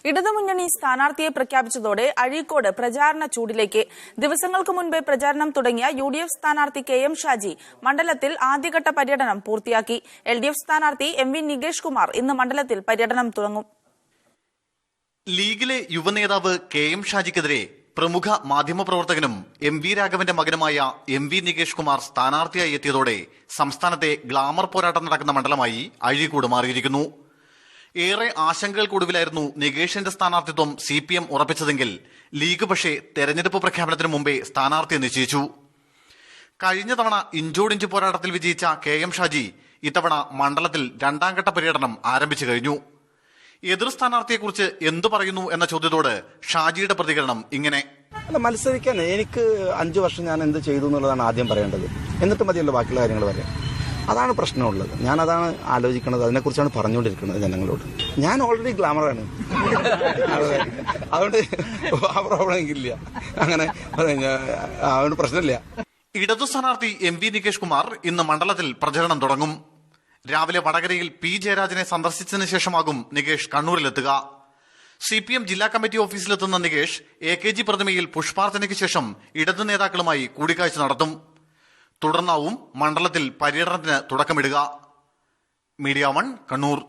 ഇടതുമുന്നണി സ്ഥാനാർത്ഥിയെ പ്രഖ്യാപിച്ചതോടെ അഴീക്കോട് പ്രചാരണ ചൂടിലേക്ക്. ദിവസങ്ങൾക്ക് മുൻപേ പ്രചാരണം തുടങ്ങിയ UDF സ്ഥാനാർത്ഥി KM ഷാജി മണ്ഡലത്തിൽ ആദ്യഘട്ട പര്യടനം പൂർത്തിയാക്കി. LDF സ്ഥാനാർത്ഥി MV നികേഷ് കുമാർ ഇന്ന് മണ്ഡലത്തിൽ പര്യടനം തുടങ്ങും. ലീഗിലെ യുവനേതാവ് KM ഷാജിക്കെതിരെ പ്രമുഖ മാധ്യമപ്രവർത്തകനും MV രാഘവന്റെ മകനുമായ MV നികേഷ് കുമാർ സ്ഥാനാർത്ഥിയായി എത്തിയതോടെ സംസ്ഥാനത്തെ ഗ്ലാമർ പോരാട്ടം നടക്കുന്ന മണ്ഡലമായി അഴീക്കോട് മാറിയിരിക്കുന്നു. ഏറെ ആശങ്കകൾക്കൊടുവിലായിരുന്നു നികേഷിന്റെ സ്ഥാനാർത്ഥിത്വം CPM ഉറപ്പിച്ചതെങ്കിൽ ലീഗ് പക്ഷേ തെരഞ്ഞെടുപ്പ് പ്രഖ്യാപനത്തിന് മുമ്പേ സ്ഥാനാർത്ഥിയെ നിശ്ചയിച്ചു. കഴിഞ്ഞ തവണ ഇഞ്ചോടിഞ്ച് പോരാട്ടത്തിൽ വിജയിച്ച KM ഷാജി ഇത്തവണ മണ്ഡലത്തിൽ രണ്ടാംഘട്ട പര്യടനം ആരംഭിച്ചു കഴിഞ്ഞു. എതിർ സ്ഥാനാർത്ഥിയെക്കുറിച്ച് എന്തു പറയുന്നു എന്ന ചോദ്യത്തോട് ഷാജിയുടെ പ്രതികരണം ഇങ്ങനെ: മത്സരിക്കാൻ എനിക്ക് 5 വർഷം ഞാൻ എന്ത് ചെയ്തു എന്നുള്ളതാണ് ആദ്യം പറയേണ്ടത്. എന്നിട്ട് മതിയല്ലോ ബാക്കിയുള്ള കാര്യങ്ങൾ പറയാം. അതാണ് പ്രശ്നമുള്ളത്. ഞാൻ അതാണ് ആലോചിക്കുന്നത്. അതിനെക്കുറിച്ചാണ് പറഞ്ഞുകൊണ്ടിരിക്കുന്നത് ജനങ്ങളോട്. ഞാൻ ഓൾറെഡി ഗ്ലാമറാണ്, അതുകൊണ്ട് ആ പ്രോബ്ലം എനിക്കില്ല. അങ്ങനെ അതുകൊണ്ട് പ്രശ്നമില്ല. ഇടതു സ്ഥാനാർത്ഥി MV നികേഷ് കുമാർ ഇന്ന് മണ്ഡലത്തിൽ പ്രചരണം തുടങ്ങും. രാവിലെ വടകരയിൽ P ജയരാജനെ സന്ദർശിച്ചതിന് ശേഷമാകും നികേഷ് കണ്ണൂരിലെത്തുക. CPM ജില്ലാ കമ്മിറ്റി ഓഫീസിലെത്തുന്ന നികേഷ് AKG പ്രതിമയിൽ പുഷ്പാർച്ചനയ്ക്ക് ശേഷം ഇടതു നേതാക്കളുമായി കൂടിക്കാഴ്ച നടത്തും. തുടർന്നാവും മണ്ഡലത്തിൽ പര്യടനത്തിന് തുടക്കമിടുക. മീഡിയ 1 കണ്ണൂർ.